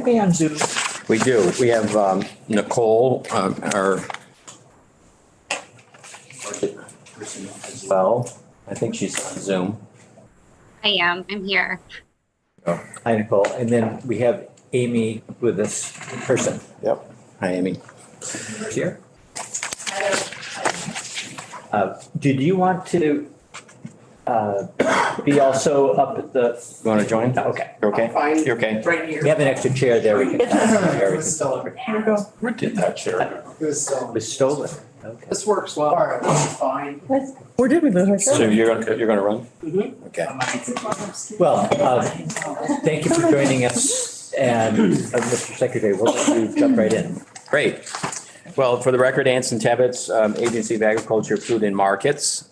anybody on Zoom? We do. We have Nicole, our budget person as well. I think she's on Zoom. I am. I'm here. Oh, Hi, Nicole. And then we have Amy with us in person. yep. Hi, Amy. Here. Did you want to be also up at the? You want to join? Okay. You're okay? Fine. You're okay? Right here. We have an extra chair there. We can. It was stolen. Where did that chair? It was It stolen. was stolen. Okay. This works well. All right, this is fine. Where did we lose our So you're gonna run? Mhm. Okay. Well, thank you for joining us, and Mr. Secretary, we'll let you jump right in. Great. Well, for the record, Anson Tebbets, Agency of Agriculture, Food and Markets.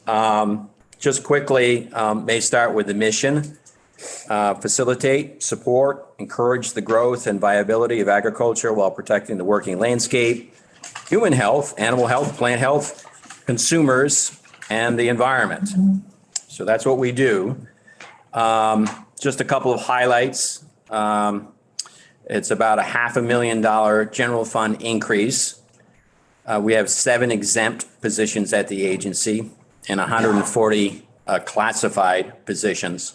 Just quickly, may start with the mission. Facilitate, support, encourage the growth and viability of agriculture while protecting the working landscape, human health, animal health, plant health, consumers, and the environment. So that's what we do. Just a couple of highlights. It's about a $500,000 general fund increase. We have 7 exempt positions at the agency and 140 classified positions.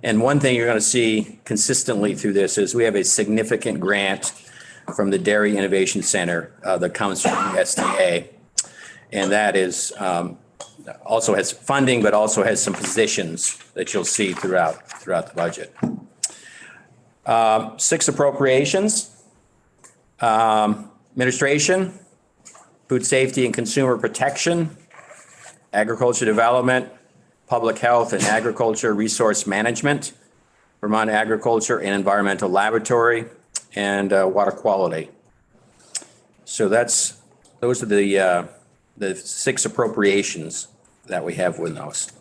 And one thing you're going to see consistently through this is we have a significant grant from the Dairy Innovation Center that comes from USDA. And that is also has funding, but also has some positions that you'll see throughout the budget. 6 appropriations, administration, food safety and consumer protection, agriculture development, public health and agriculture resource management, Vermont Agriculture and Environmental Laboratory, and water quality. So those are the 6 appropriations that we have with those.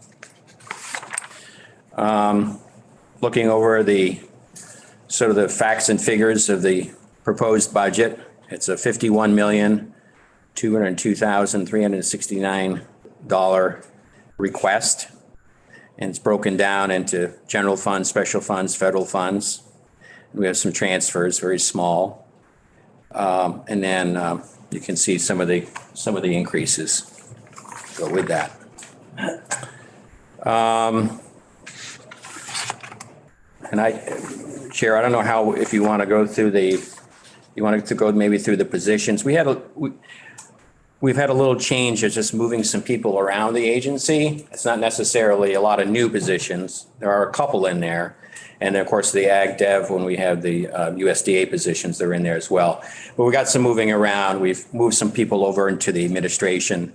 Looking over the sort of the facts and figures of the proposed budget, it's a $51,202,369 request. And it's broken down into general funds, special funds, federal funds. We have some transfers, very small. And then you can see some of the increases go with that. Chair, I don't know how, if you want to go through maybe through the positions. We've had a little change of just moving some people around the agency. It's not necessarily a lot of new positions. There are a couple in there. And then, of course, the ag dev, when we have the USDA positions, they're in there as well. But we got some moving around. We've moved some people over into the administration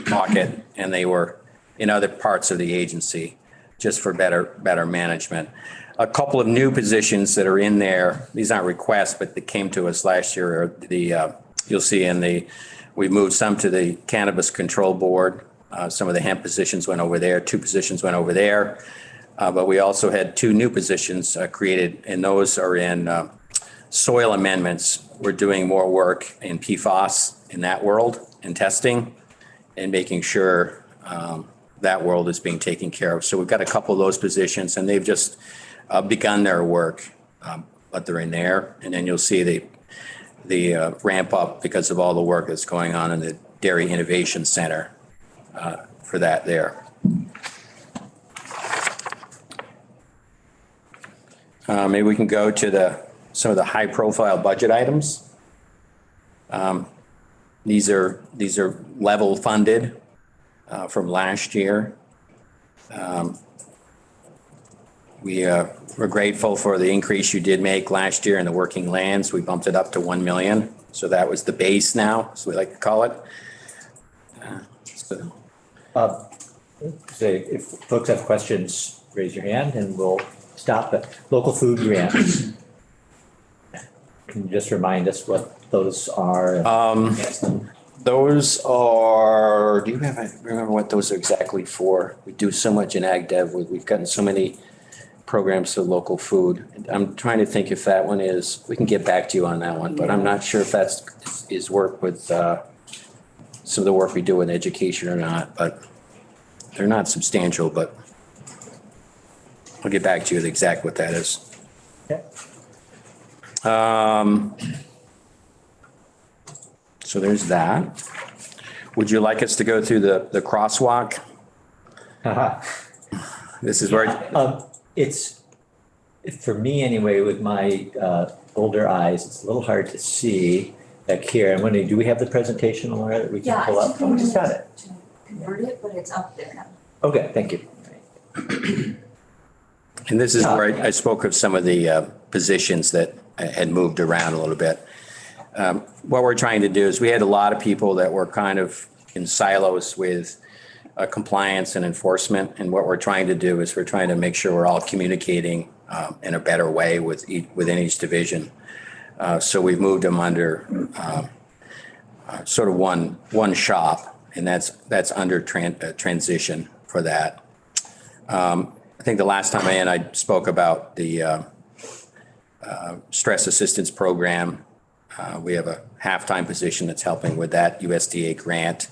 pocket, and they were in other parts of the agency just for better management. A couple of new positions that are in there. These aren't requests, but they came to us last year. You'll see we moved some to the Cannabis Control Board. Some of the hemp positions went over there. 2 positions went over there. But we also had 2 new positions created, and those are in soil amendments. We're doing more work in PFAS in that world, in testing, and making sure that world is being taken care of. So we've got a couple of those positions, and they've just begun their work, but they're in there. And then you'll see the ramp up because of all the work that's going on in the Dairy Innovation Center for that there. Maybe we can go to some of the high profile budget items. These are level funded from last year. We're grateful for the increase you did make last year in the working lands. We bumped it up to 1 million. So that was the base now, so we like to call it. Say, if folks have questions, raise your hand and we'll stop it. Local food grants. Can you just remind us what those are? Those are, remember what those are exactly for? We do so much in ag dev. We've gotten so many programs to local food. I'm trying to think if that one is, we can get back to you on that one, but I'm not sure if that's is work with some of the work we do in education or not, but they're not substantial, but I'll get back to you with exact what that is. Okay. So there's that. Would you like us to go through the crosswalk? This is where, It's, for me anyway, with my older eyes, it's a little hard to see back here. I'm wondering, do we have the presentation, Laura, that we can Yeah, pull I up? took a Oh, just got minute it. to convert it, but it's up there now. Okay, thank you. and this is where I spoke of some of the positions that had moved around a little bit. What we're trying to do is we had a lot of people that were kind of in silos with compliance and enforcement. And what we're trying to do is we're trying to make sure we're all communicating in a better way within each division. So we've moved them under sort of one shop, and that's under transition for that. I think the last time I spoke about the stress assistance program. We have a half-time position that's helping with that USDA grant,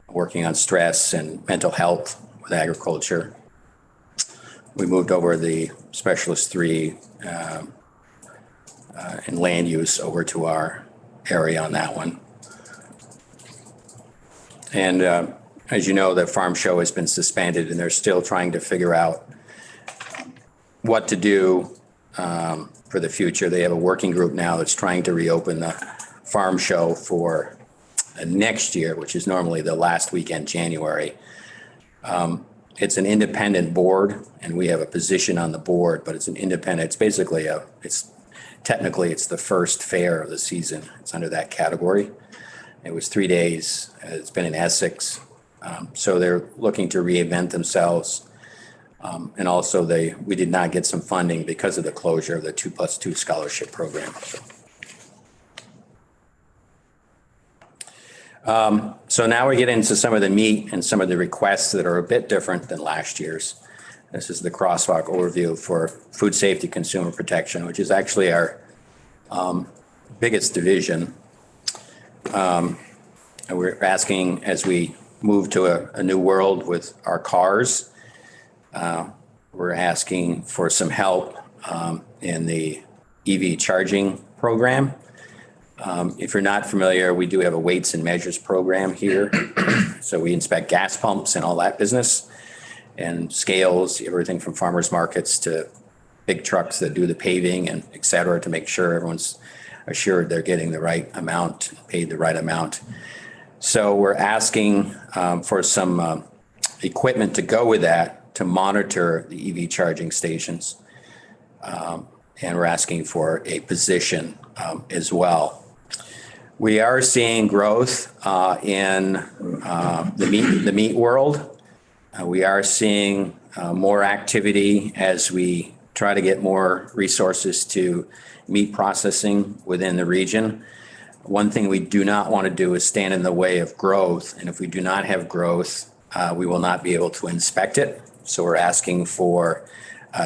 working on stress and mental health with agriculture. We moved over the specialist 3 and land use over to our area on that one. And as you know, the farm show has been suspended and they're still trying to figure out what to do for the future. They have a working group now that's trying to reopen the farm show for next year, which is normally the last weekend, January. It's an independent board and we have a position on the board, but it's an independent, it's basically technically it's the first fair of the season. It's under that category. It was 3 days. It's been in Essex. So they're looking to reinvent themselves. And also we did not get some funding because of the closure of the 2+2 scholarship program. So now we get into some of the meat and some of the requests that are a bit different than last year's. This is the crosswalk overview for food safety, consumer protection, which is actually our biggest division. And we're asking as we move to a new world with our cars, we're asking for some help in the EV charging program. If you're not familiar, we do have a weights and measures program here. So we inspect gas pumps and all that business and scales, everything from farmers markets to big trucks that do the paving and et cetera, to make sure everyone's assured they're getting the right amount, paid the right amount. So we're asking for some equipment to go with that to monitor the EV charging stations. And we're asking for a position as well. We are seeing growth in the meat world. We are seeing more activity as we try to get more resources to meat processing within the region. One thing we do not want to do is stand in the way of growth. And if we do not have growth, we will not be able to inspect it. So we're asking for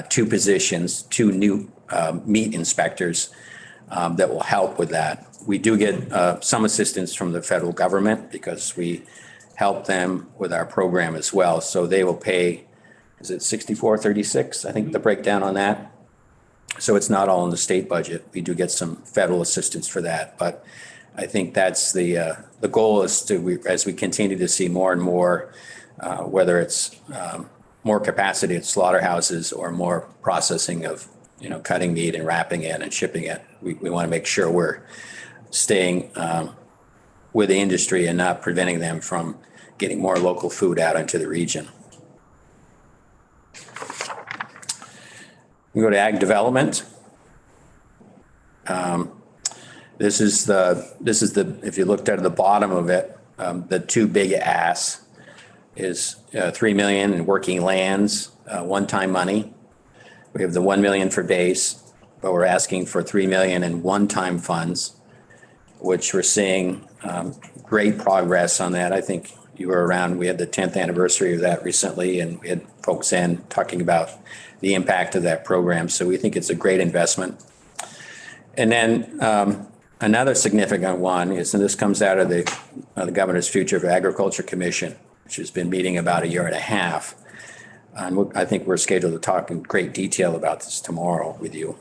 2 positions, 2 new meat inspectors that will help with that. We do get some assistance from the federal government because we help them with our program as well. So they will pay, is it 6436? I think the breakdown on that. So it's not all in the state budget. We do get some federal assistance for that. But I think that's the goal is to, as we continue to see more and more, whether it's more capacity at slaughterhouses or more processing of, cutting meat and wrapping it and shipping it. We want to make sure we're staying with the industry and not preventing them from getting more local food out into the region. We go to ag development. This is the if you looked at the bottom of it, the 2 big asks is $3 million in working lands, one-time money. We have the $1 million for base, but we're asking for $3 million in one-time funds, which we're seeing great progress on that. I think you were around, we had the 10th anniversary of that recently, and we had folks in talking about the impact of that program. So we think it's a great investment. And then another significant one is, and this comes out of the Governor's Future of Agriculture Commission, which has been meeting about a year and a half. And I think we're scheduled to talk in great detail about this tomorrow with you.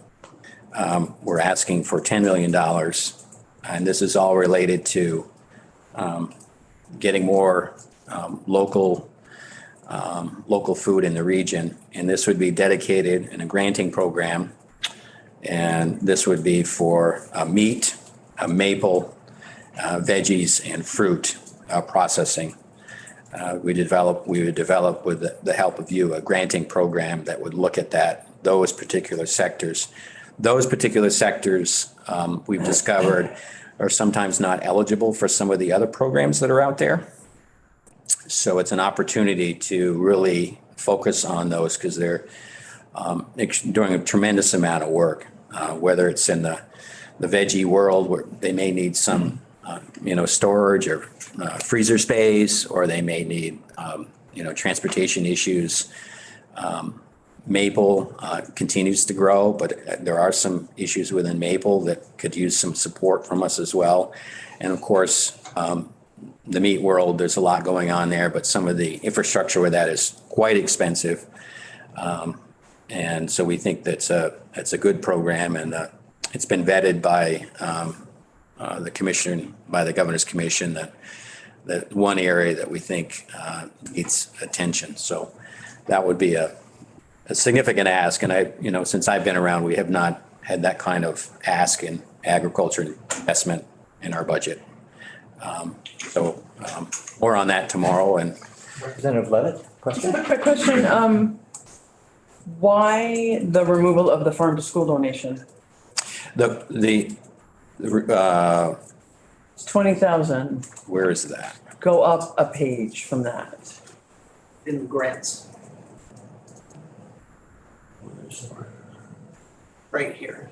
we're asking for $10 million. And this is all related to getting more local food in the region. And this would be dedicated in a granting program. And this would be for meat, maple, veggies, and fruit processing. We would develop with the help of you a granting program that would look at those particular sectors. Those particular sectors, we've discovered, are sometimes not eligible for some of the other programs that are out there. So it's an opportunity to really focus on those because they're doing a tremendous amount of work, whether it's in the veggie world where they may need some, storage or freezer space, or they may need, transportation issues. Maple continues to grow, but there are some issues within maple that could use some support from us as well. And of course, the meat world, there's a lot going on there, but some of the infrastructure with that is quite expensive. And so we think that's a good program, and it's been vetted by the commission, by the Governor's Commission, that one area that we think needs attention. So that would be a significant ask. And since I've been around, we have not had that kind of ask in agriculture investment in our budget. So more on that tomorrow. And Representative Levitt, question? Quick question, why the removal of the farm to school donation? It's 20,000, where is that? go up a page from that. In grants. Right here.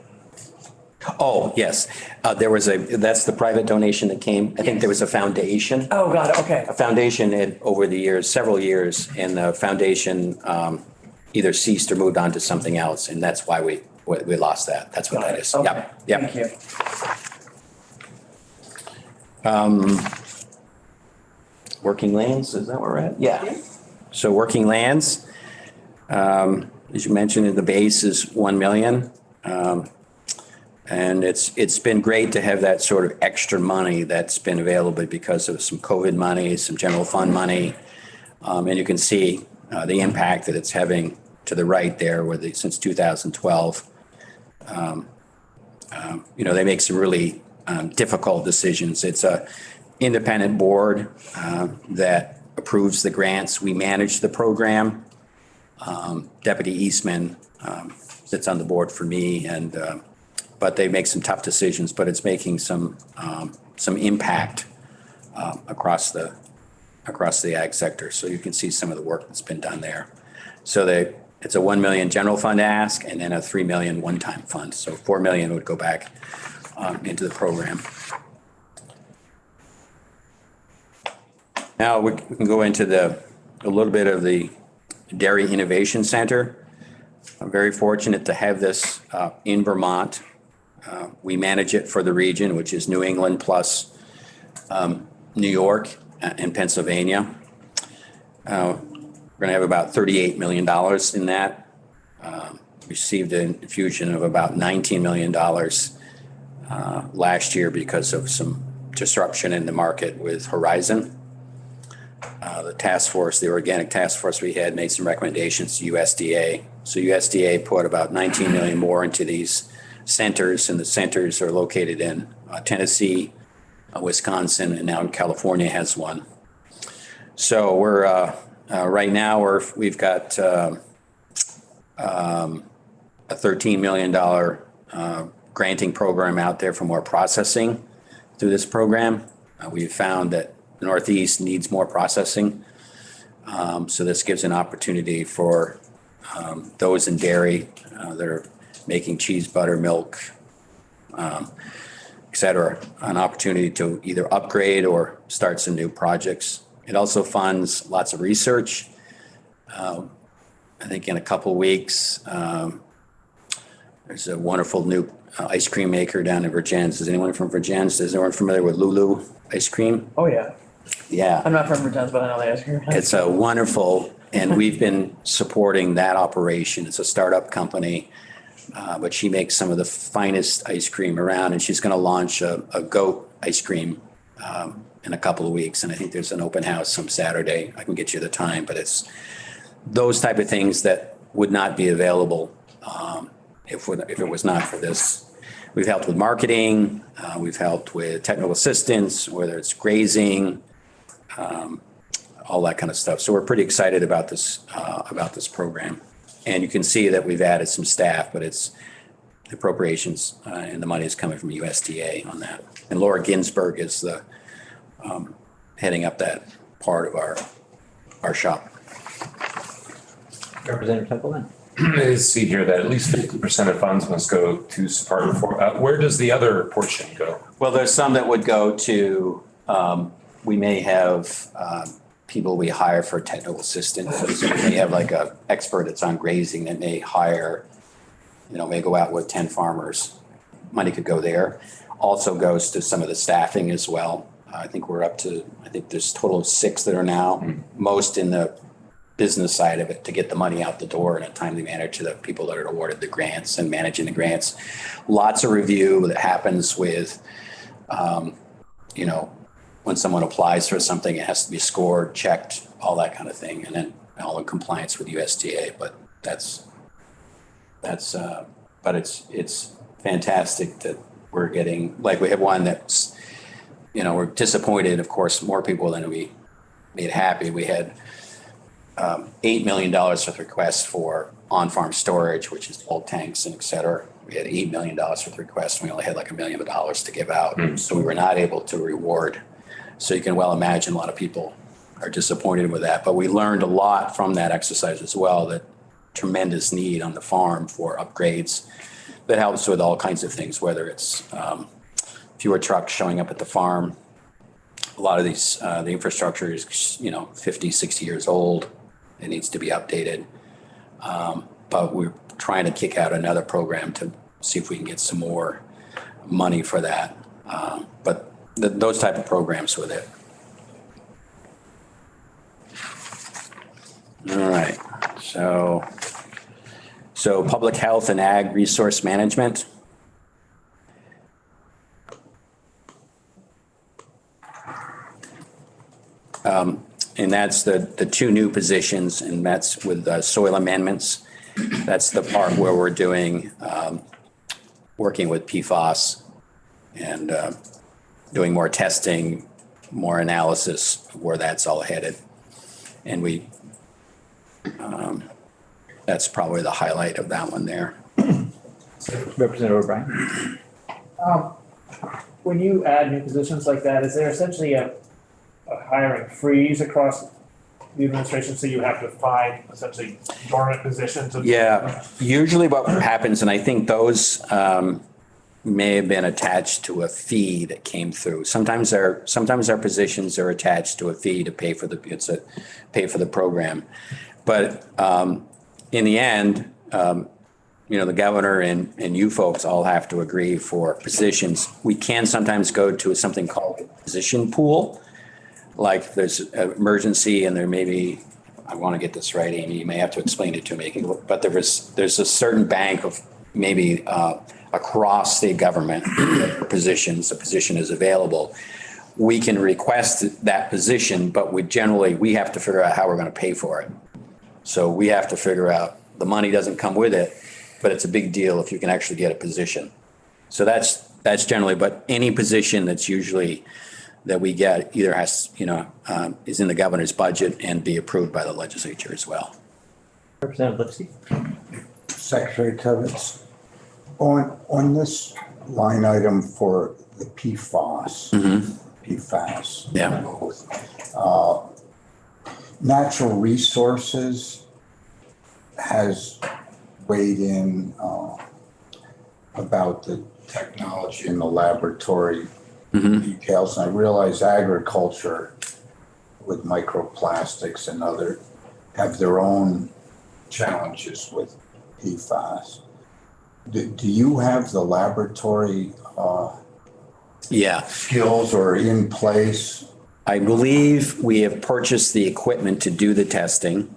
Oh, yes. That's the private donation that came. I think there was a foundation. Oh, got it, okay. A foundation over the years, several years, and the foundation either ceased or moved on to something else, and that's why we lost that. That's what Got that it. is. Okay. Yep. Thank you. Working lands, is that where we're at? Yeah. So working lands, as you mentioned, the base is 1 million. And it's been great to have that sort of extra money that's been available because of some COVID money, some general fund money. And you can see the impact that it's having to the right there since 2012. They make some really difficult decisions. It's a independent board that approves the grants. We manage the program. Deputy Eastman sits on the board for me, but they make some tough decisions, but it's making some impact across the ag sector. So you can see some of the work that's been done there. So it's a 1 million general fund ask and then a 3 million one-time fund. So 4 million would go back into the program. Now we can go into a little bit of the Dairy Innovation Center. I'm very fortunate to have this in Vermont. We manage it for the region, which is New England plus New York and Pennsylvania. We're going to have about $38 million in that. Received an infusion of about $19 million last year because of some disruption in the market with Horizon. The task force, the organic task force we had, made some recommendations to USDA. So USDA put about 19 million more into these centers, and the centers are located in Tennessee, Wisconsin, and now California has one. So we're right now we've got a $13 million granting program out there for more processing through this program. We've found that the Northeast needs more processing. So this gives an opportunity for those in dairy that are making cheese, butter, milk, et cetera, an opportunity to either upgrade or start some new projects. It also funds lots of research. I think in a couple of weeks, there's a wonderful new ice cream maker down in Virginia. Is anyone from Virginia? Is anyone familiar with Lulu ice cream? Oh, yeah. Yeah. I'm not from Virginia, but I know the ice cream. It's a wonderful, and we've been supporting that operation. It's a startup company. but she makes some of the finest ice cream around, and she's going to launch a goat ice cream in a couple of weeks. And I think there's an open house some Saturday. I can get you the time, but it's those type of things that would not be available if it was not for this. We've helped with marketing. We've helped with technical assistance, whether it's grazing, all that kind of stuff. So we're pretty excited about this program. And you can see that we've added some staff, but it's the appropriations and the money is coming from USDA on that. And Laura Ginsburg is the heading up that part of our shop. Representative Templeman. I see here that at least 50% of funds must go to support. Where does the other portion go? Well, there's some that would go to, we may have people we hire for technical assistance. So we may have like a expert that's on grazing that may hire, may go out with 10 farmers. Money could go there. Also goes to some of the staffing as well. I think there's a total of 6 that are now, most in the business side of it to get the money out the door in a timely manner to the people that are awarded the grants and managing the grants. Lots of review that happens with, when someone applies for something, it has to be scored, checked, all that kind of thing. And then all in compliance with USDA, but but it's fantastic that we're getting, like we have one that's, we're disappointed, of course, more people than we made happy. We had $8 million worth requests for on-farm storage, which is old tanks and et cetera. We had $8 million worth requests. And we only had like $1 million to give out. So we were not able to reward. So you can well imagine a lot of people are disappointed with that. But we learned a lot from that exercise as well, that tremendous need on the farm for upgrades that helps with all kinds of things, whether it's fewer trucks showing up at the farm. A lot of these, the infrastructure is, 50, 60 years old. It needs to be updated. But we're trying to kick out another program to see if we can get some more money for that. But those type of programs with it. All right. So public health and ag resource management. And that's the 2 new positions, and that's with soil amendments. That's the part where we're doing, working with PFAS and doing more testing, more analysis of where that's all headed. And that's probably the highlight of that one there. Representative O'Brien. When you add new positions like that, is there essentially a hiring freeze across the administration, so you have to find essentially dormant positions? Yeah, usually what happens, and I think those may have been attached to a fee that came through. Sometimes our positions are attached to a fee to pay for the program. But in the end, the governor and you folks all have to agree for positions. We can sometimes go to something called a position pool. Like there's an emergency and there may be, I want to get this right, Amy, you may have to explain it to me, but there's a certain bank of maybe across state government positions, a position is available. We can request that position, but we have to figure out how we're going to pay for it. So we have to figure out, the money doesn't come with it, but it's a big deal if you can actually get a position. So that's generally, but any position that's usually that we get either has, is in the governor's budget and be approved by the legislature as well. Representative Lipsey. Secretary Tevitz, on this line item for the PFAS, Yeah. Natural Resources has weighed in about the technology in the laboratory details. And I realize agriculture with microplastics and other have their own challenges with PFAS. Do you have the laboratory skills or in place? I believe we have purchased the equipment to do the testing.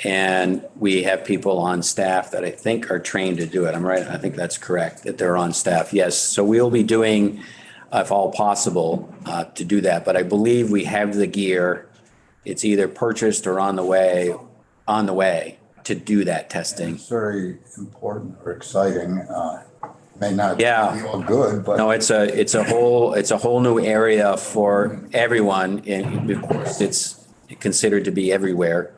And we have people on staff that I think are trained to do it. I'm right. I think that's correct, that they're on staff. Yes. So we'll be doing, if all possible, to do that. But I believe we have the gear. It's either purchased or on the way to do that testing. It's very important or exciting. May not Yeah. feel good, but No, it's a whole new area for everyone. And of course, it's considered to be everywhere.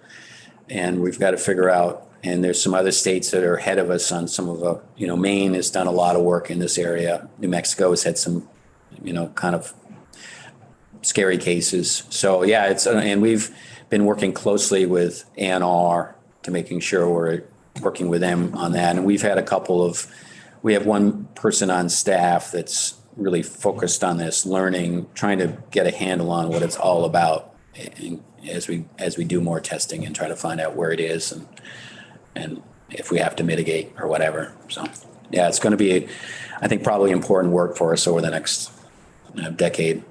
And we've got to figure out, and there's some other states that are ahead of us on some of the, Maine has done a lot of work in this area. New Mexico has had some, kind of scary cases. So yeah, and we've been working closely with ANR to making sure we're working with them on that. And we have one person on staff that's really focused on this, learning, trying to get a handle on what it's all about. And as we do more testing and try to find out where it is and if we have to mitigate or whatever. So yeah, it's going to be, I think, probably important work for us over the next decade.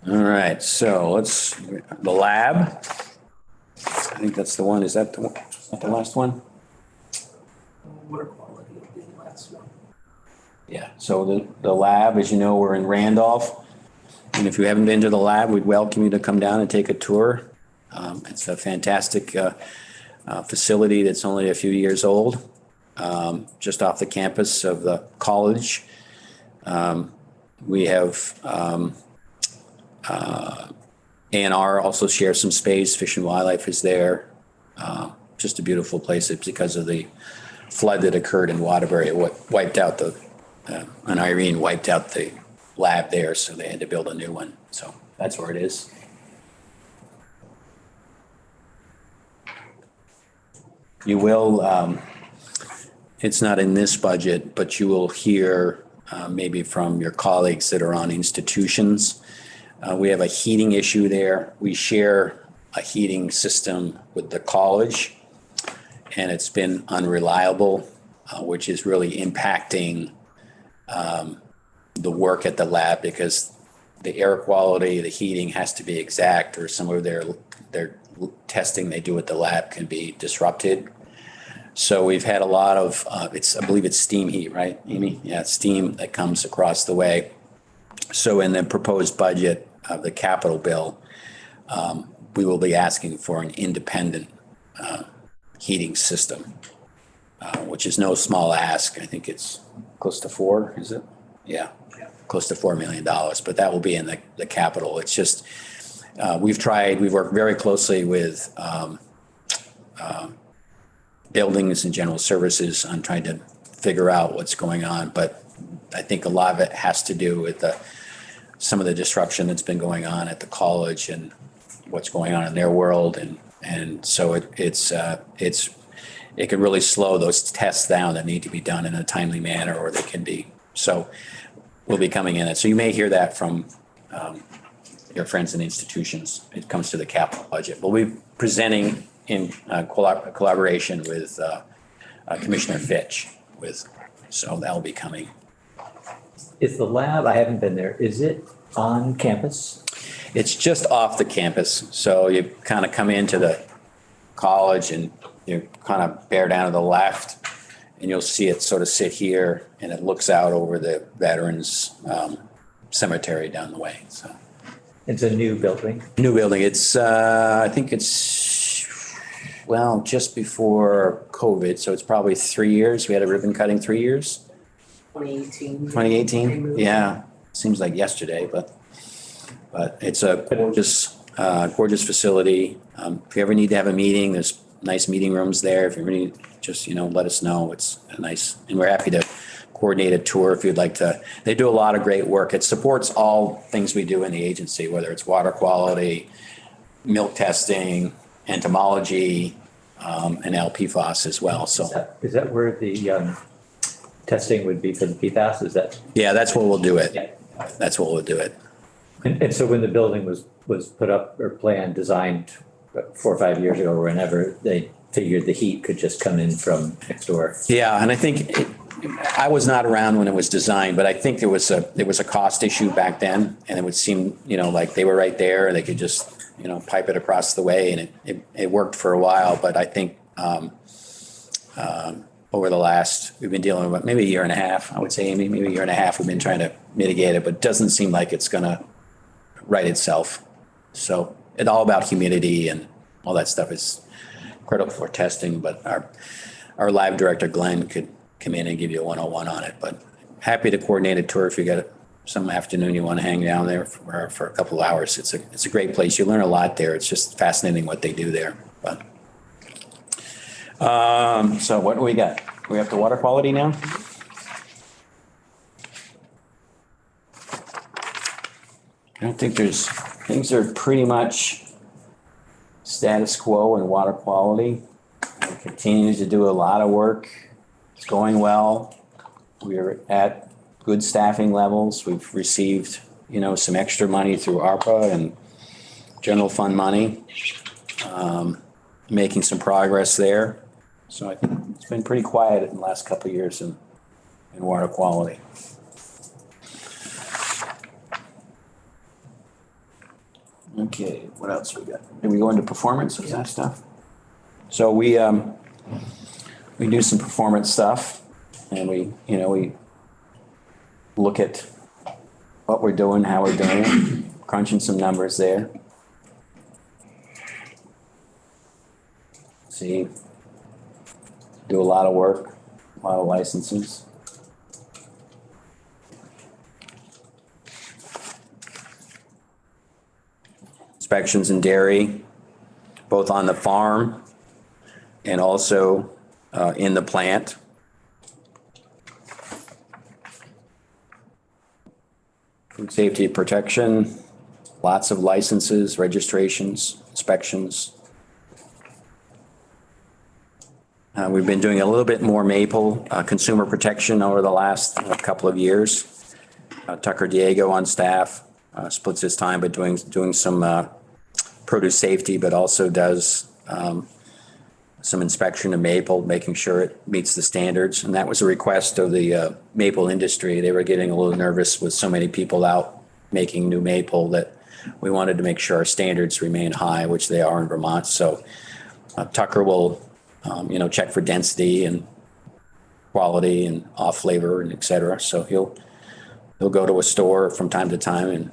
All right, so the lab. I think that's the one. Is that the last one? Water quality would be the last one. Yeah, so the lab, as you know, we're in Randolph. And if you haven't been to the lab, we'd welcome you to come down and take a tour. It's a fantastic facility that's only a few years old, just off the campus of the college. We have ANR also shares some space. Fish and Wildlife is there. Just a beautiful place. It's because of the flood that occurred in Waterbury. It wiped out and Irene wiped out the lab there, so they had to build a new one. So that's where it is. You will, it's not in this budget, but you will hear maybe from your colleagues that are on institutions. We have a heating issue there. We share a heating system with the college, and it's been unreliable, which is really impacting the work at the lab because the air quality, the heating has to be exact, or some of their testing they do at the lab can be disrupted. So we've had a lot of, I believe it's steam heat, right, Amy? Yeah, steam that comes across the way. So in the proposed budget of the capital bill, we will be asking for an independent heating system, which is no small ask. I think it's close to $4 million, is it? Yeah, close to $4 million, but that will be in the capital. It's just, we've worked very closely with buildings and general services on trying to figure out what's going on. But I think a lot of it has to do with some of the disruption that's been going on at the college and what's going on in their world. And so it can really slow those tests down that need to be done in a timely manner, or they can be. So we'll be coming in. So you may hear that from your friends in institutions. It comes to the capital budget. We'll be presenting in collaboration with Commissioner Fitch. So that'll be coming. Is the lab, I haven't been there, is it on campus? It's just off the campus. So you kind of come into the college and you kind of bear down to the left, and you'll see it sort of sit here, and it looks out over the Veterans Cemetery down the way. So It's a new building. new building. It's I think it's just before COVID, so it's probably 3 years. We had a ribbon cutting 3 years. 2018. 2018. Yeah, seems like yesterday, but it's a gorgeous facility. If you ever need to have a meeting, there's nice meeting rooms there. If you ever need, just let us know. It's a nice, and we're happy to coordinate a tour if you'd like to. They do a lot of great work. It supports all things we do in the agency, whether it's water quality, milk testing, entomology, and LPFAS as well. So Is that where the testing would be for the PFAS? Is that? yeah, that's what we'll do it. Yeah. That's what we'll do it. And so when the building was put up or planned, designed 4 or 5 years ago, or whenever, they figured the heat could just come in from next door. Yeah, and I think I was not around when it was designed, but I think there was a cost issue back then, and it would seem like they were right there. They could just pipe it across the way, and it worked for a while, but I think over the last, we've been dealing with maybe a year and a half, I would say, Amy, maybe a year and a half, we've been trying to mitigate it, but it doesn't seem like it's gonna right itself. So it's all about humidity and all that stuff is critical for testing, but our lab director, Glenn, could come in and give you a 101 on it, but happy to coordinate a tour if you got some afternoon you want to hang down there for a couple of hours. It's a great place. You learn a lot there. It's just fascinating what they do there, but. So what do we got? We have the water quality now? I don't think things are pretty much status quo in water quality. We continue to do a lot of work. It's going well. We're at good staffing levels. We've received, some extra money through ARPA and general fund money. Making some progress there. So I think it's been pretty quiet in the last couple of years in water quality. Okay, what else we got? Did we go into performance of that stuff? So we do some performance stuff, and we look at what we're doing, how we're doing it, crunching some numbers there. See, do a lot of work, a lot of licenses. Inspections in dairy, both on the farm and also in the plant. Food safety and protection, lots of licenses, registrations, inspections. We've been doing a little bit more maple consumer protection over the last couple of years. Tucker Diego on staff splits his time, but doing some produce safety, but also does some inspection of maple, making sure it meets the standards. And that was a request of the maple industry. They were getting a little nervous with so many people out making new maple that we wanted to make sure our standards remain high, which they are in Vermont. So Tucker will, check for density and quality and off flavor and et cetera. So he'll go to a store from time to time and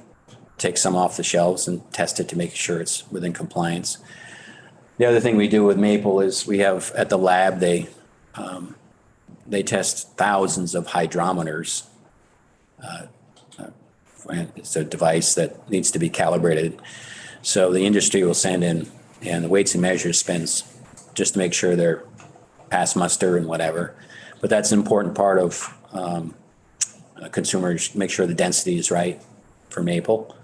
take some off the shelves and test it to make sure it's within compliance. The other thing we do with maple is we have at the lab, they test thousands of hydrometers. It's a device that needs to be calibrated. So the industry will send in, and the Weights and Measures spends just to make sure they're pass muster and whatever. But that's an important part of consumers, make sure the density is right for maple.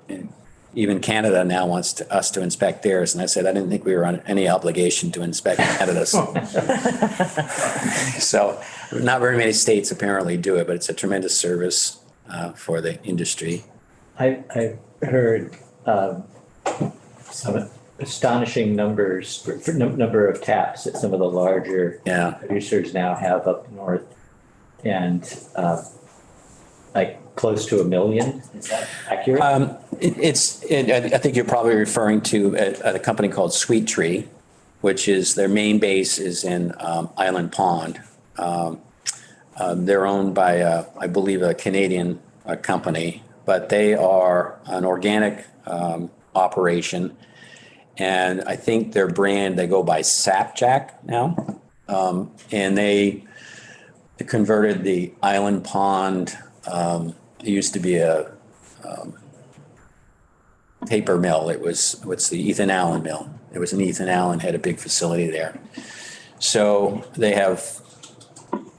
And even Canada now wants us to inspect theirs. And I said, I didn't think we were on any obligation to inspect Canada's. So not very many states apparently do it, but it's a tremendous service for the industry. I heard some astonishing numbers for number of taps that some of the larger producers now have up north, and like close to 1 million. Is that accurate? I think you're probably referring to a company called Sweet Tree, which is their main base is in Island Pond. They're owned by, I believe, a Canadian company, but they are an organic operation. And I think their brand, they go by Sapjack now. And they converted the Island Pond. It used to be a paper mill. What's the Ethan Allen mill. It was an Ethan Allen had a big facility there. So they have,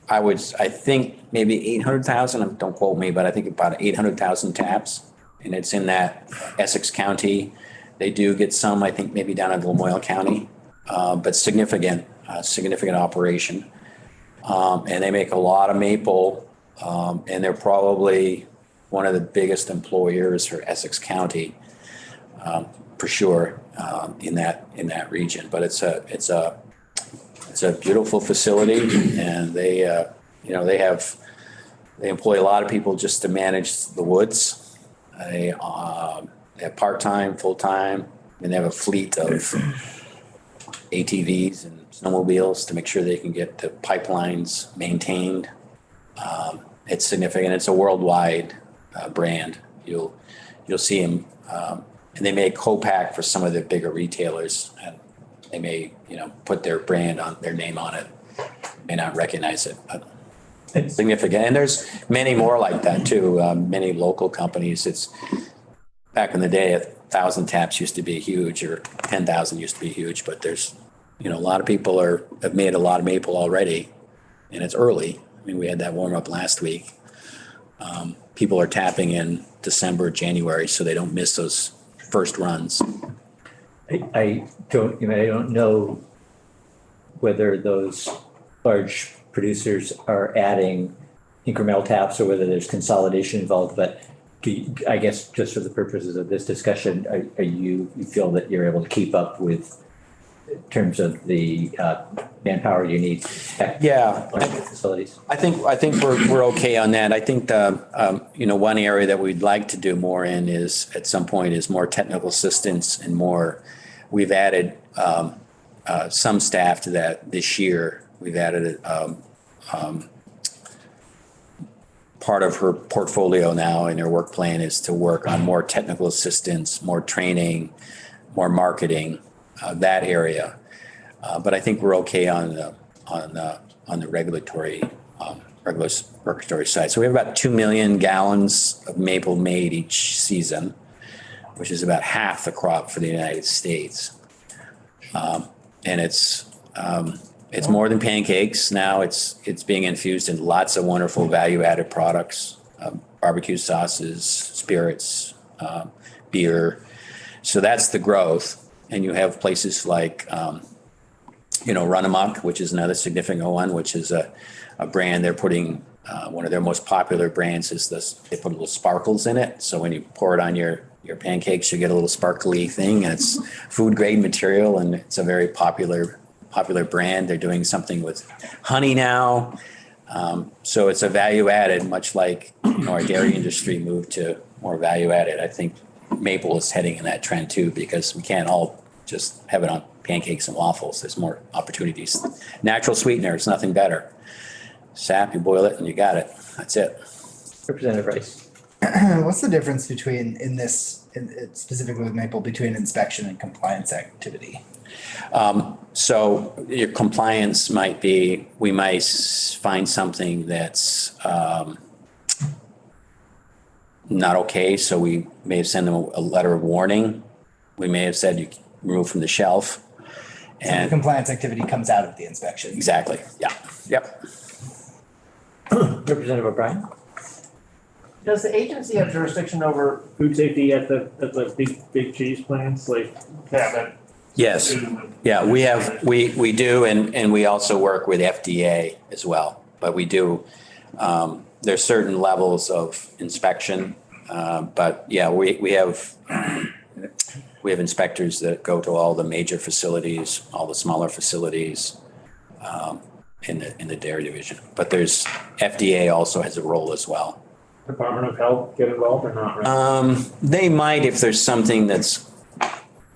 I think maybe 800,000, don't quote me, but I think about 800,000 taps. And it's in that Essex County. They do get some, I think maybe down in Lamoille County, but significant operation. And they make a lot of maple. And they're probably one of the biggest employers for Essex County, for sure, in that region. But it's a beautiful facility, and they employ a lot of people just to manage the woods. They have part-time, full-time, and they have a fleet of ATVs and snowmobiles to make sure they can get the pipelines maintained. It's significant. It's a worldwide brand. You'll see them, and they make co-pack for some of the bigger retailers. And they may, put their brand on, their name on it. May not recognize it, but it's significant. And there's many more like that too. Many local companies. It's back in the day, 1,000 taps used to be huge, or 10,000 used to be huge. But there's, a lot of people have made a lot of maple already, and it's early. I mean, we had that warm up last week. People are tapping in December, January, so they don't miss those first runs. I don't know whether those large producers are adding incremental taps or whether there's consolidation involved, but I guess just for the purposes of this discussion, you feel that you're able to keep up with in terms of the manpower you need? Yeah. Facilities. I think we're okay on that. I think one area that we'd like to do more in is at some point is more technical assistance and more. We've added some staff to that this year. We've added part of her portfolio now in her work plan is to work on more technical assistance, more training, more marketing, that area. But I think we're okay on the regulatory side. So we have about 2 million gallons of maple made each season, which is about half the crop for the United States. And it's more than pancakes. Now it's being infused in lots of wonderful value-added products, barbecue sauces, spirits, beer. So that's the growth. And you have places like, Run Amok, which is another significant one, which is a brand they're putting, one of their most popular brands is this, they put little sparkles in it. So when you pour it on your pancakes, you get a little sparkly thing, and it's food grade material, and it's a very popular brand. They're doing something with honey now. So it's a value added, much like our dairy industry moved to more value added. I think maple is heading in that trend too, because we can't all just have it on pancakes and waffles. There's more opportunities. Natural sweetener, it's nothing better. Sap, you boil it and you got it. That's it. Representative Rice. What's the difference between specifically with maple between inspection and compliance activity? So your compliance might be, we might find something that's not okay. So we may have sent them a letter of warning. We may have said you remove from the shelf. And so the compliance activity comes out of the inspection. Exactly. Yeah. Yep. Representative O'Brien. Does the agency have jurisdiction over food safety at the big cheese plants, like Cabot? Yes. Yeah, we do, and we also work with FDA as well. But we do, there's certain levels of inspection. But yeah, we have inspectors that go to all the major facilities, all the smaller facilities, in the dairy division. But there's FDA also has a role as well. Department of Health get involved or not? Right? They might if there's something that's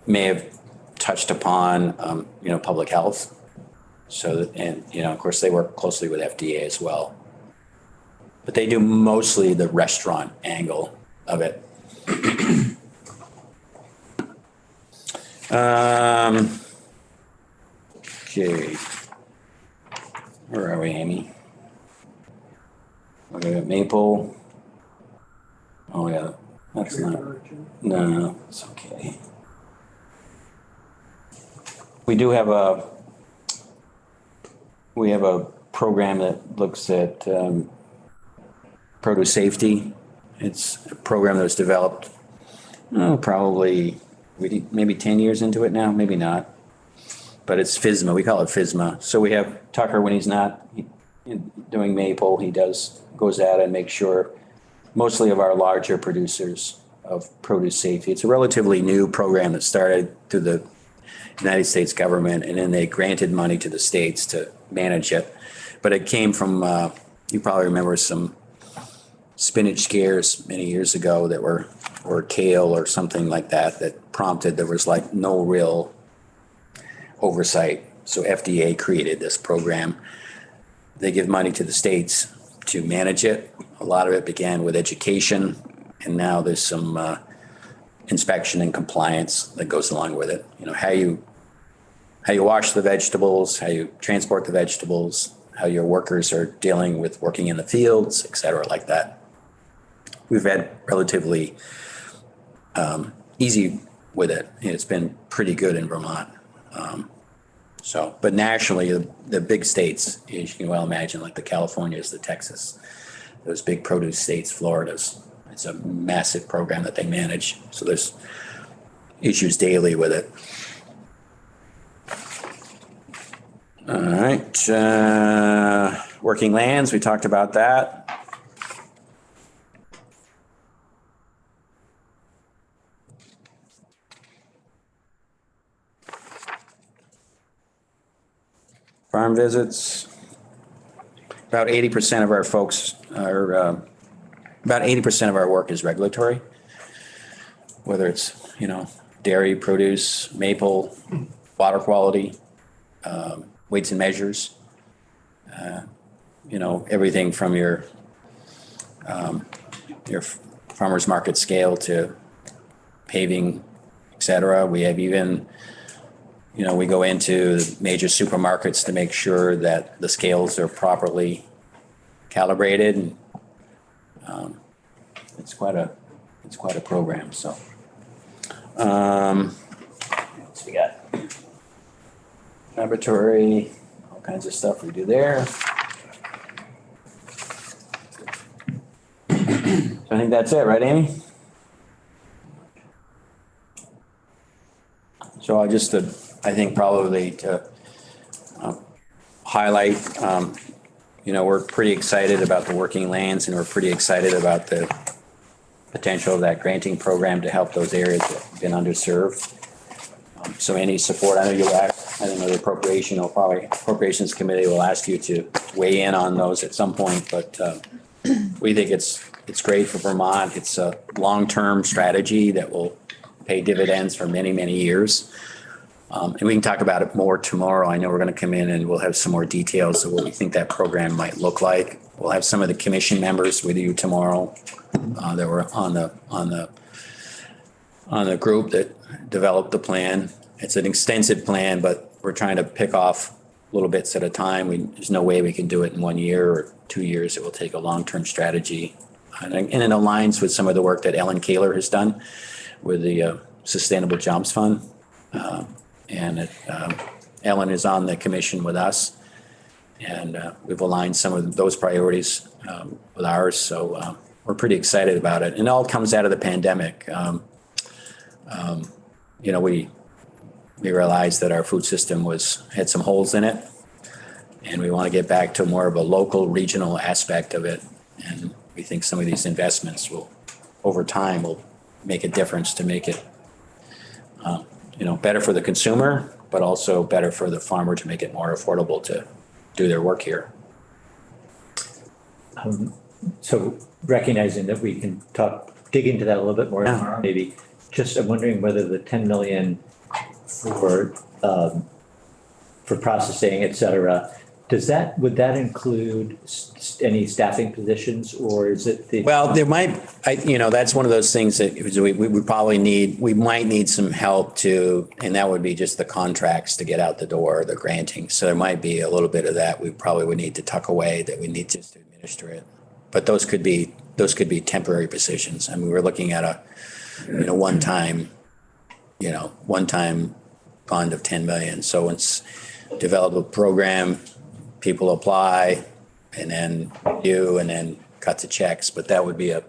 may have touched upon, public health. So that, and of course they work closely with FDA as well. But they do mostly the restaurant angle of it. Okay. Where are we, Amy? We got maple. Oh yeah, that's not. No, it's okay. We do have a program that looks at produce safety. It's a program that was developed probably maybe 10 years into it now, maybe not. But it's FSMA. We call it FSMA. So we have Tucker when he's not doing maple. He goes out and makes sure mostly of our larger producers of produce safety. It's a relatively new program that started through the United States government, and then they granted money to the states to manage it. But it came from, you probably remember some spinach scares many years ago that were or kale or something like that that prompted, there was like no real oversight. So FDA created this program. They give money to the states to manage it. A lot of it began with education, and now there's some inspection and compliance that goes along with it. You know, how you wash the vegetables, how you transport the vegetables, how your workers are dealing with working in the fields, et cetera, like that. We've had relatively easy with it. It's been pretty good in Vermont. But nationally, the big states, as you can well imagine, like the Californias, the Texas, those big produce states, Florida's, it's a massive program that they manage. So there's issues daily with it. All right, working lands, we talked about that. Farm visits. About 80% of our folks are, about 80% of our work is regulatory. Whether it's, dairy, produce, maple, water quality, weights and measures. Everything from your farmer's market scale to paving, et cetera. We have even, we go into major supermarkets to make sure that the scales are properly calibrated. And it's quite a program. So, what we got? Laboratory, all kinds of stuff we do there. So I think that's it, right, Amy? So I think probably to highlight, we're pretty excited about the working lands, and we're pretty excited about the potential of that granting program to help those areas that have been underserved. So any support, I know you'll ask, I don't know, the appropriations committee will ask you to weigh in on those at some point, but we think it's great for Vermont. It's a long-term strategy that will pay dividends for many, many years. And we can talk about it more tomorrow. I know we're going to come in and we'll have some more details of what we think that program might look like. We'll have some of the commission members with you tomorrow that were on the group that developed the plan. It's an extensive plan, but we're trying to pick off little bits at a time. There's no way we can do it in 1 year or 2 years. It will take a long-term strategy. And it aligns with some of the work that Ellen Kaler has done with the Sustainable Jobs Fund. Ellen is on the commission with us, and we've aligned some of those priorities with ours. So we're pretty excited about it. And it all comes out of the pandemic. We realized that our food system had some holes in it, and we want to get back to more of a local, regional aspect of it. And we think some of these investments over time, will make a difference to make it, better for the consumer, but also better for the farmer to make it more affordable to do their work here. So recognizing that we can dig into that a little bit more tomorrow, maybe. Just I'm wondering whether the 10 million for processing, et cetera, would that include any staffing positions, or is it Well, there might, that's one of those things that we might need some help to, and that would be just the contracts to get out the door, the granting. So there might be a little bit of that we probably would need to tuck away, that we need just to administer it. But those could be temporary positions. I mean, we're looking at a, one-time fund of 10 million. So once develop a program, people apply, and then review, and then cut the checks. But that would be the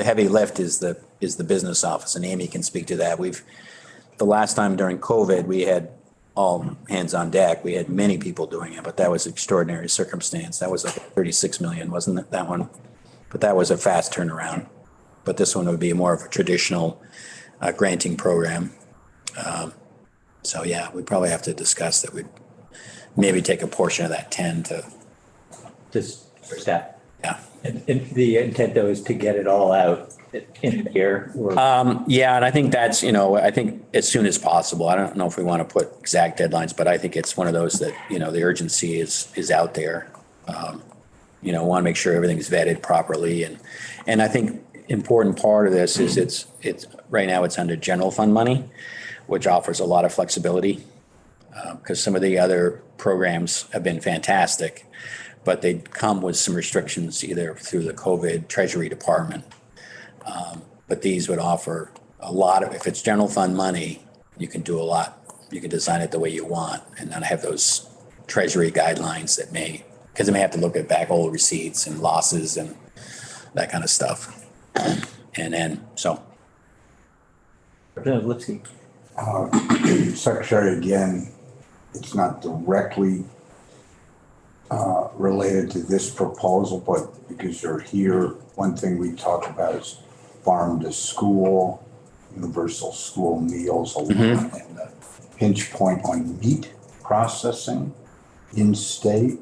heavy lift is the business office, and Amy can speak to that. The last time during COVID, we had all hands on deck. We had many people doing it, but that was extraordinary circumstance. That was like 36 million, wasn't it, that one? But that was a fast turnaround. But this one would be more of a traditional granting program. So yeah, we probably have to discuss that. We'd maybe take a portion of that 10 to just for staff? And the intent though is to get it all out in a year or? Yeah, and I think that's, I think as soon as possible. I don't know if we want to put exact deadlines, but I think it's one of those that, the urgency is out there. Want to make sure everything's vetted properly. And I think important part of this is it's right now it's under general fund money, which offers a lot of flexibility. Because some of the other programs have been fantastic, but they come with some restrictions either through the COVID Treasury Department. But these would offer a lot of, if it's general fund money, you can do a lot. You can design it the way you want and not have those Treasury guidelines that because they may have to look at back old receipts and losses and that kind of stuff. And then, so. Representative Lipsky. Secretary, again, it's not directly related to this proposal, but because you're here, one thing we talk about is farm to school, universal school meals, a lot, and the pinch point on meat processing in state.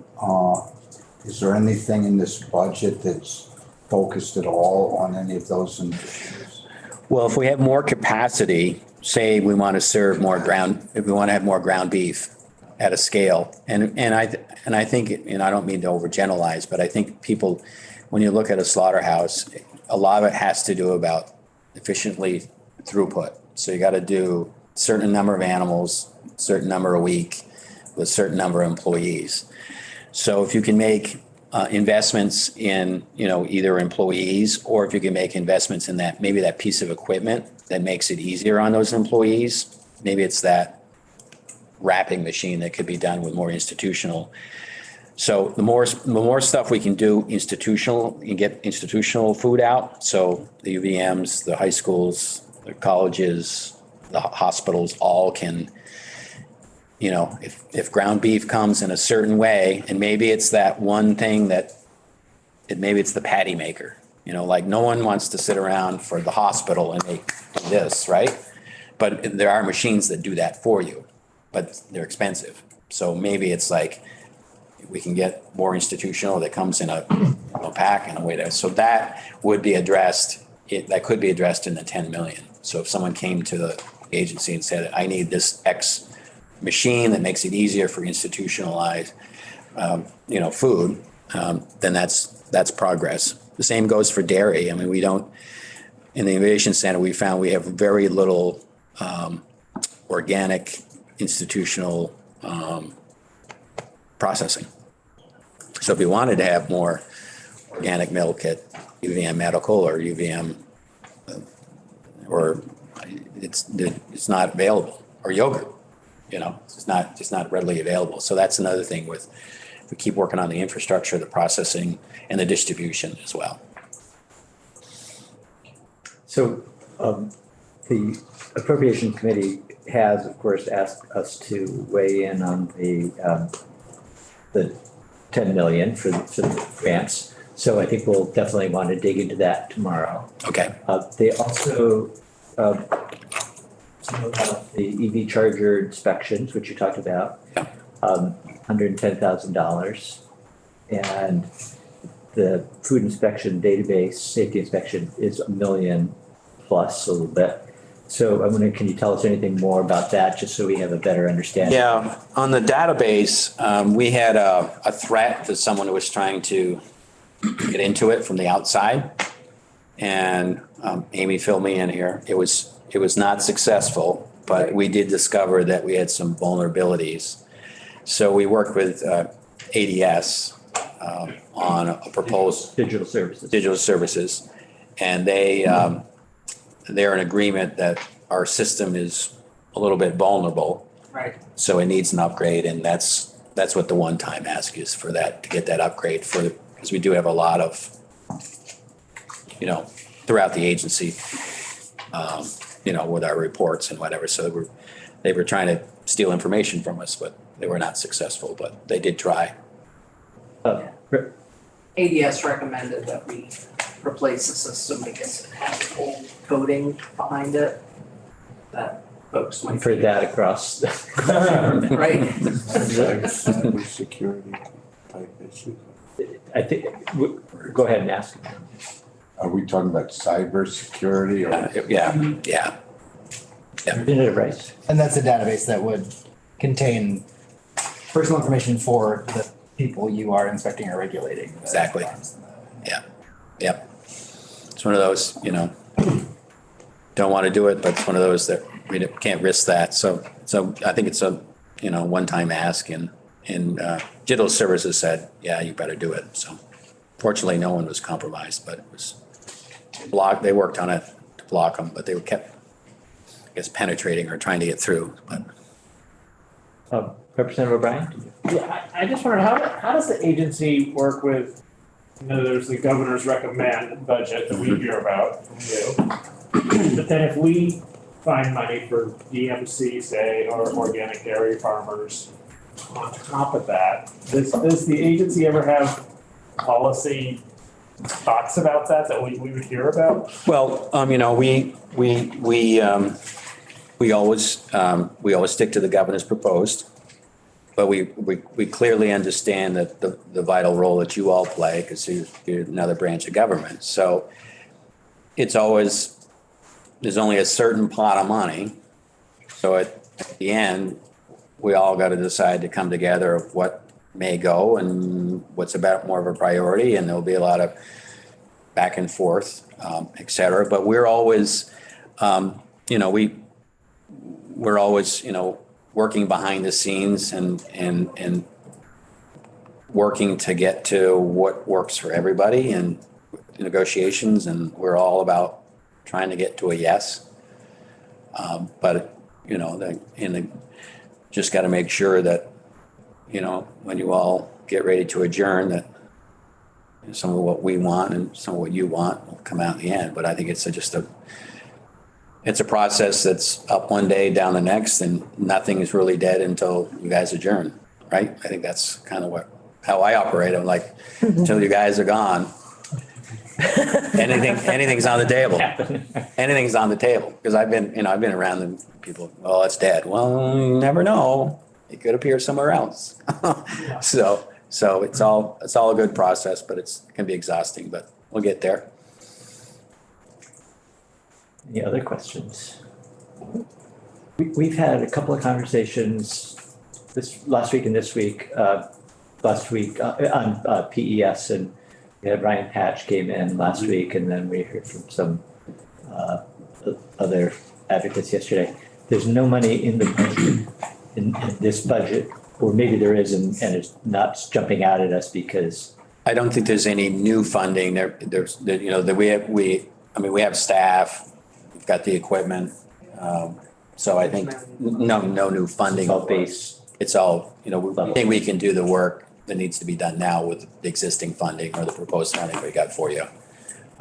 Is there anything in this budget that's focused at all on any of those initiatives? Well, if we have more capacity, say we want to serve if we want to have more ground beef at a scale, and I think, and I don't mean to overgeneralize, but I think people, when you look at a slaughterhouse, a lot of it has to do about efficiently throughput. So you got to do a certain number of animals, certain number a week, with a certain number of employees. So if you can make investments in, either employees, or if you can make investments in maybe that piece of equipment that makes it easier on those employees, maybe it's that wrapping machine that could be done with more institutional. So the more stuff we can do institutional, you get institutional food out. So the UVMs, the high schools, the colleges, the hospitals all can, if ground beef comes in a certain way, and maybe it's that one thing maybe it's the patty maker, like no one wants to sit around for the hospital and make this, right? But there are machines that do that for you, but they're expensive. So maybe it's like, we can get more institutional that comes in a pack and a way there. So that would be addressed, that could be addressed in the 10 million. So if someone came to the agency and said, I need this X machine that makes it easier for institutionalized, food, then that's progress. The same goes for dairy. I mean, in the Innovation Center, we found we have very little organic institutional processing. So if we wanted to have more organic milk at UVM Medical or UVM, or it's not available, or yogurt, it's not readily available. So that's another thing we keep working on the infrastructure, the processing, and the distribution as well. So the Appropriation Committee has, of course, asked us to weigh in on the 10 million for the grants. So I think we'll definitely want to dig into that tomorrow. Okay. They also about the EV charger inspections, which you talked about, $110,000. And the food inspection database, safety inspection is $1 million plus a little bit. So I'm wondering, can you tell us anything more about that, just so we have a better understanding? Yeah, on the database, we had a threat to someone who was trying to get into it from the outside. And Amy filled me in here. It was not successful, but we did discover that we had some vulnerabilities. So we worked with ADS on a proposal. Digital services. And they're in agreement that our system is a little bit vulnerable. Right. So it needs an upgrade, and that's what the one-time ask is for that, to get that upgrade because we do have a lot of, throughout the agency, with our reports and whatever. So they were trying to steal information from us, but they were not successful, but they did try. ADS recommended that we replace the system, I guess it has old coding behind it that folks might. I've heard that across. Right. Cybersecurity type issue. I think, go ahead and ask. Are we talking about cybersecurity or? Yeah. Representative Rice. And that's a database that would contain personal information for the people you are inspecting or regulating. Exactly. Yep. It's one of those, don't want to do it, but it's one of those that we can't risk that. So I think it's a, one-time ask and Digital Services said, yeah, you better do it. So fortunately, no one was compromised, but it was blocked. They worked on it to block them, but they were kept, I guess, penetrating or trying to get through, but. Representative O'Brien? Yeah, I just wondered, how does the agency work with, there's the governor's recommend budget that we hear about from you. But then if we find money for DMC, say, or organic dairy farmers on top of that, does the agency ever have policy thoughts about that we would hear about? Well, we always stick to the governor's proposed, but we clearly understand that the vital role that you all play, because you're another branch of government. So it's always, there's only a certain pot of money. So at the end, we all got to decide to come together of what may go and what's about more of a priority, and there'll be a lot of back and forth, et cetera. But we're always, we're always, working behind the scenes and working to get to what works for everybody and negotiations. And we're all about trying to get to a yes. But, just got to make sure that, when you all get ready to adjourn, that some of what we want and some of what you want will come out in the end. But I think it's a process that's up one day, down the next, and nothing is really dead until you guys adjourn, right? I think that's kind of how I operate. I'm like, until you guys are gone, anything's on the table. Anything's on the table. Because I've been around and people, well, it's dead. Well, you never know. It could appear somewhere else. So it's all a good process, but it can be exhausting, but we'll get there. Any other questions? We've had a couple of conversations last week and this week. Last week on PES, and we had Ryan Patch came in last week, and then we heard from some other advocates yesterday. There's no money in the budget, in this budget, or maybe there is, and it's not jumping out at us because. I don't think there's any new funding there. We have staff, we've got the equipment. So I think no new funding. It's all base. It's all, we think we can do the work that needs to be done now with the existing funding or the proposed funding we got for you.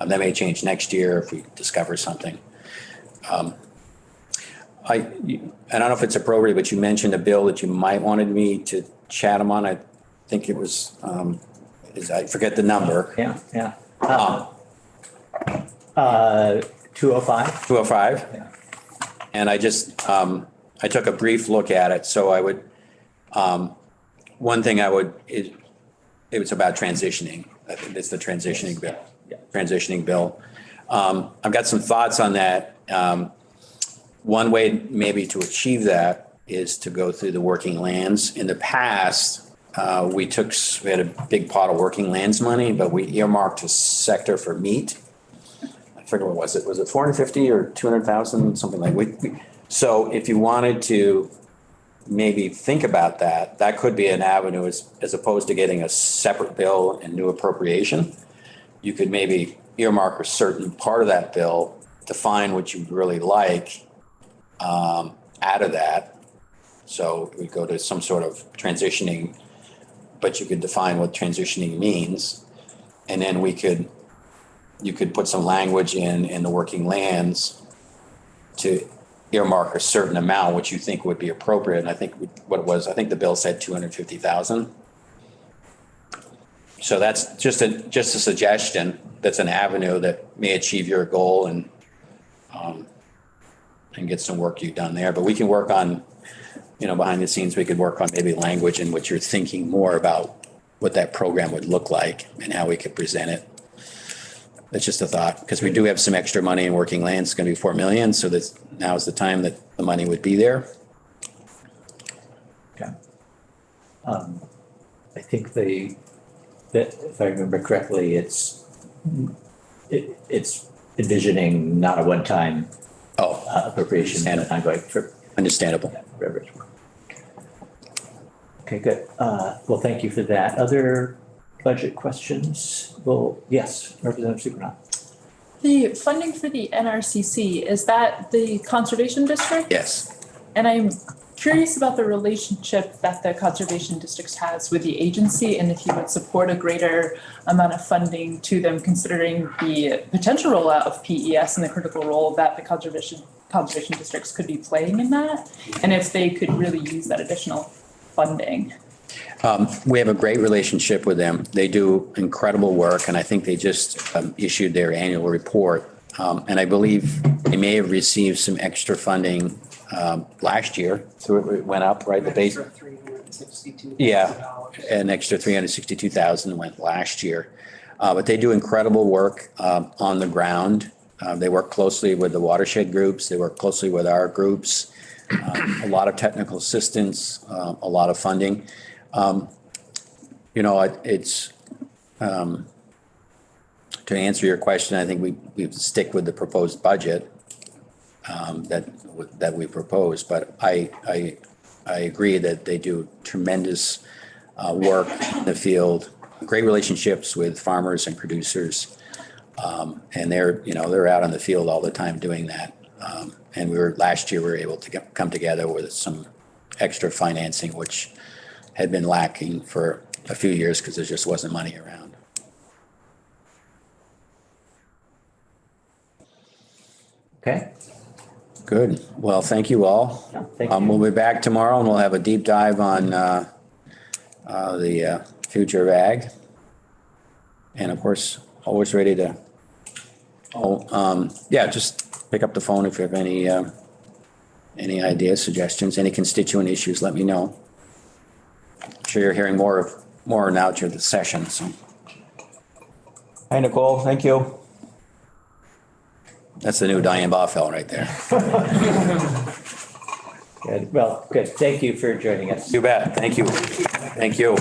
That may change next year if we discover something. I don't know if it's appropriate, but you mentioned a bill that you might wanted me to chat on. I think it was, I forget the number. Yeah. 205. 205. Yeah. And I just, I took a brief look at it. So I would, one thing it was about transitioning. I think it's the transitioning bill. Yeah. Transitioning bill. I've got some thoughts on that. One way maybe to achieve that is to go through the working lands. In the past, we had a big pot of working lands money, but we earmarked a sector for meat. I forget what was it? Was it 450 or 200,000? Something like so if you wanted to maybe think about that, that could be an avenue as opposed to getting a separate bill and new appropriation. You could maybe earmark a certain part of that bill, define what you'd really like out of that. So we go to some sort of transitioning, but you could define what transitioning means. And then you could put some language in the working lands to earmark a certain amount, which you think would be appropriate. And I think I think the bill said 250,000. So that's just a suggestion. That's an avenue that may achieve your goal and get some work you done there. But we can work on, behind the scenes, we could work on maybe language in which you're thinking more about what that program would look like and how we could present it. That's just a thought, because we do have some extra money in working land. It's going to be 4 million. So that now is the time that the money would be there. Okay. I think that if I remember correctly, it's envisioning not a one-time appropriation and ongoing for. Understandable. Forever. Okay, good. Well, thank you for that. Other budget questions? Well, yes, Representative Supernath. The funding for the NRCC, is that the conservation district? Yes. And I'm curious about the relationship that the conservation district has with the agency and if you would support a greater amount of funding to them, considering the potential rollout of PES and the critical role that the conservation districts could be playing in that, and if they could really use that additional funding. We have a great relationship with them. They do incredible work, and I think they just issued their annual report. And I believe they may have received some extra funding last year. So it went up, right? The base. $362,000. Yeah, an extra 362,000 went last year. But they do incredible work on the ground. They work closely with the watershed groups. They work closely with our groups. A lot of technical assistance, a lot of funding. It's to answer your question, I think we stick with the proposed budget that we propose. But I agree that they do tremendous work in the field, great relationships with farmers and producers. And they're out on the field all the time doing that. And last year we were able to come together with some extra financing, which had been lacking for a few years because there just wasn't money around. Okay. Good. Well, thank you all. Yeah, thank you. We'll be back tomorrow and we'll have a deep dive on the future of ag. And of course, always ready to, just pick up the phone if you have any ideas, suggestions, any constituent issues, let me know. I'm sure you're hearing more now during the session, so. Hi, Nicole, thank you. That's the new Diane Boffell right there. Good. Well, good. Thank you for joining us. You bet. Thank you. Thank you.